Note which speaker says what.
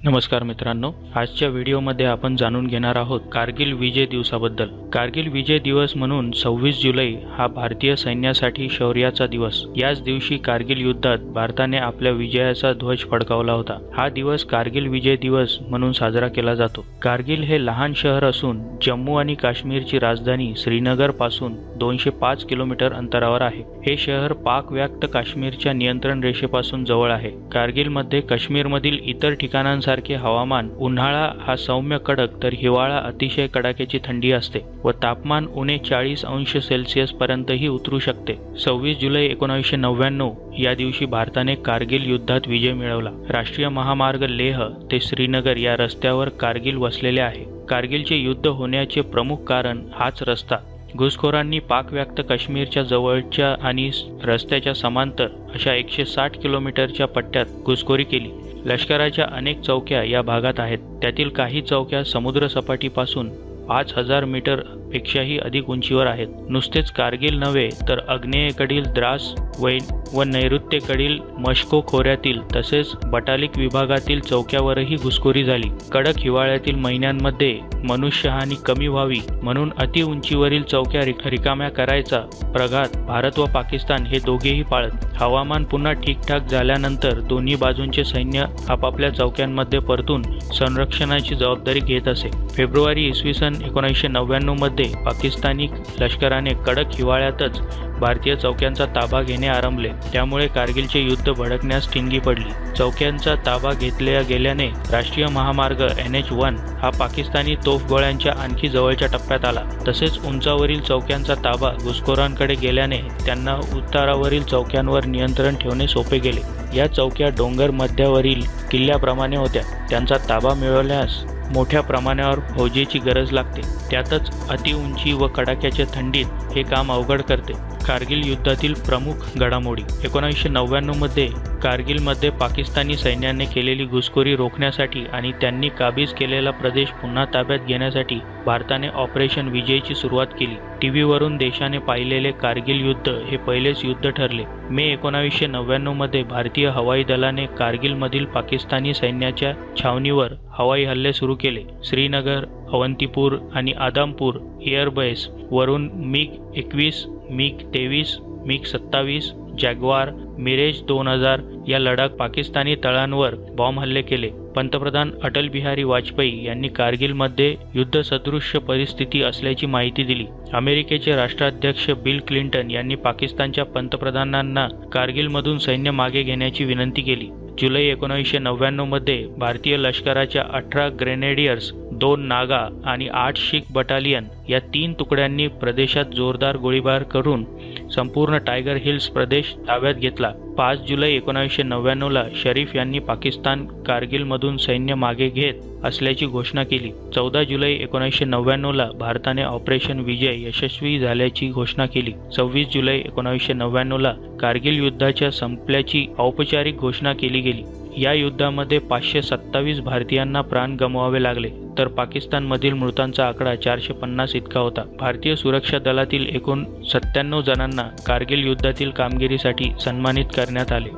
Speaker 1: नमस्कार मित्रांनो, आजच्या व्हिडिओमध्ये आपण जाणून घेणार आहोत कारगिल विजय दिवसाबद्दल। कारगिल विजय दिवस म्हणून 26 जुलै हा भारतीय सैन्यासाठी शौर्याचा दिवस। याच दिवशी कारगिल युद्धात भारताने आपल्या विजयाचा ध्वज फडकावला होता। हा दिवस कारगिल विजय दिवस म्हणून साजरा केला जातो। कारगिल हे लहान शहर असून जम्मू आणि काश्मीरची राजधानी श्रीनगर पासून 205 किलोमीटर अंतरावर आहे। हे शहर पाक व्याप्त काश्मीरच्या नियंत्रण रेषेपासून जवळ आहे। कारगिलमध्ये काश्मीरमधील इतर ठिकाणांसारखे हवामान उन्हाळा हा सौम्य कडक तर हिवाळा अतिशय कडाक्याची थंडी असते व तापमान उणे 40 अंश सेल्सिअस पर्यंतही उतरू शकते। 26 जुलै 1999 या दिवशी भारताने कारगिल युद्धात विजय मिळवला। राष्ट्रीय महामार्ग लेह ते श्रीनगर या रस्त्यावर कारगिल वसलेले आहे। कारगिलचे युद्ध होण्याचे प्रमुख कारण हाच रस्ता। घुसखोरांनी पाक व्याप्त काश्मीरच्या जवळच्या आणि रस्त्याच्या समांतर अशा 160 किलोमीटरच्या पट्ट्यात घुसखोरी केली। लष्कराच्या अनेक चौक्या या भागात आहेत। त्यातील काही चौक्या समुद्र सपाटीपासून 5000 मीटर पेक्षाही अधिक उंचीवर आहेत। नुसतेच कारगिल नव्हे तर आग्नेयेकडील द्रास व नैऋत्येकडील मश्को खोऱ्यातील तसेच बटालिक विभागातील चौक्यावरही घुसखोरी झाली। कडक हिवाळ्यातील महिन्यांमध्ये मनुष्यहानी कमी व्हावी म्हणून अति उंचीवरील चौक्या रिकाम्या करायचा प्रघात भारत व पाकिस्तान हे दोघेही पाळत। हवामान पुन्हा ठीकठाक झाल्यानंतर दोन्ही बाजूंचे सैन्य आपापल्या चौक्यांमध्ये परतून संरक्षणाची जबाबदारी घेत असे। फेब्रुवारी इसवी सन 1999 मध्ये पाकिस्तानी लष्कराने कडक हिवाळ्यातच भारतीय चौक्यांचा ताबा घेणे आरंभले। त्यामुळे कारगिलचे युद्ध भडकण्यास ठिणगी पडली। चौक्यांचा ताबा घेतल्या गेल्याने राष्ट्रीय महामार्ग NH-1 हा पाकिस्तानी तोफगोळ्यांच्या आणखी जवळच्या टप्प्यात आला। तसेच उंचावरील चौक्यांचा ताबा घुसखोरांकडे गेल्याने त्यांना उतारावरील चौक्यांवर नियंत्रण ठेवणे सोपे गेले। या चौक्या डोंगर मध्यावरील किल्ल्याप्रमाणे होत्या। त्यांचा ताबा मिळवल्यास मोठ्या प्रमाणावर फौजेची गरज लागते। त्यातच अतिउंची व कडाक्याच्या थंडीत हे काम अवघड करते। कारगिल युद्धातील प्रमुख घडामोडी 1999 मध्ये कारगिलमध्ये पाकिस्तानी सैन्याने केलेली घुसखोरी रोखण्यासाठी आणि त्यांनी काबीज केलेला प्रदेश पुन्हा ताब्यात घेण्यासाठी भारताने ऑपरेशन विजयची सुरुवात केली। टीव्हीवरून देशाने पाहिलेले कारगिल युद्ध हे पहिलेच युद्ध ठरले। मे 1999 मध्ये भारतीय हवाई दलाने कारगिलमधील पाकिस्तानी सैन्याच्या छावणीवर हवाई हल्ले सुरू केले। श्रीनगर, अवंतीपूर आणि आदमपूर एअरबेस वरून MiG-21, MiG-23, MiG-27, Jaguar, mirage 2000 या लढाक पाकिस्तानी तळांवर बॉम्ब हल्ले केले। पंतप्रधान अटल बिहारी वाजपेयी यांनी कारगिलमध्ये युद्धसदृश्य परिस्थिती असल्याची माहिती दिली। अमेरिकेचे राष्ट्राध्यक्ष बिल क्लिंटन यांनी पाकिस्तानच्या पंतप्रधानांना कारगिलमधून सैन्य मागे घेण्याची विनंती केली। जुलै 1999 मध्ये भारतीय लष्कराच्या 18 ग्रेनेडियर्स, 2 नागा आणि 8 शीख बटालियन या 3 तुकड्यांनी प्रदेशात जोरदार गोळीबार करून संपूर्ण टायगर हिल्स प्रदेश ताब्यात घेतला। 5 जुलै 1999 ला शरीफ यांनी पाकिस्तान कारगिलमधून सैन्य मागे घेत असल्याची घोषणा केली। 14 जुलै 1999 ला भारताने ऑपरेशन विजय यशस्वी झाल्याची घोषणा केली। 26 जुलै 1999 ला कारगिल युद्धाच्या संपल्याची औपचारिक घोषणा केली गेली। या युद्धामध्ये 527 भारतीयांना प्राण गमवावे लागले तर पाकिस्तानमधील मृतांचा आकडा 450 इतका होता। भारतीय सुरक्षा दलातील एकूण 97 जणांना कारगिल युद्धातील कामगिरीसाठी सन्मानित करण्यात आले।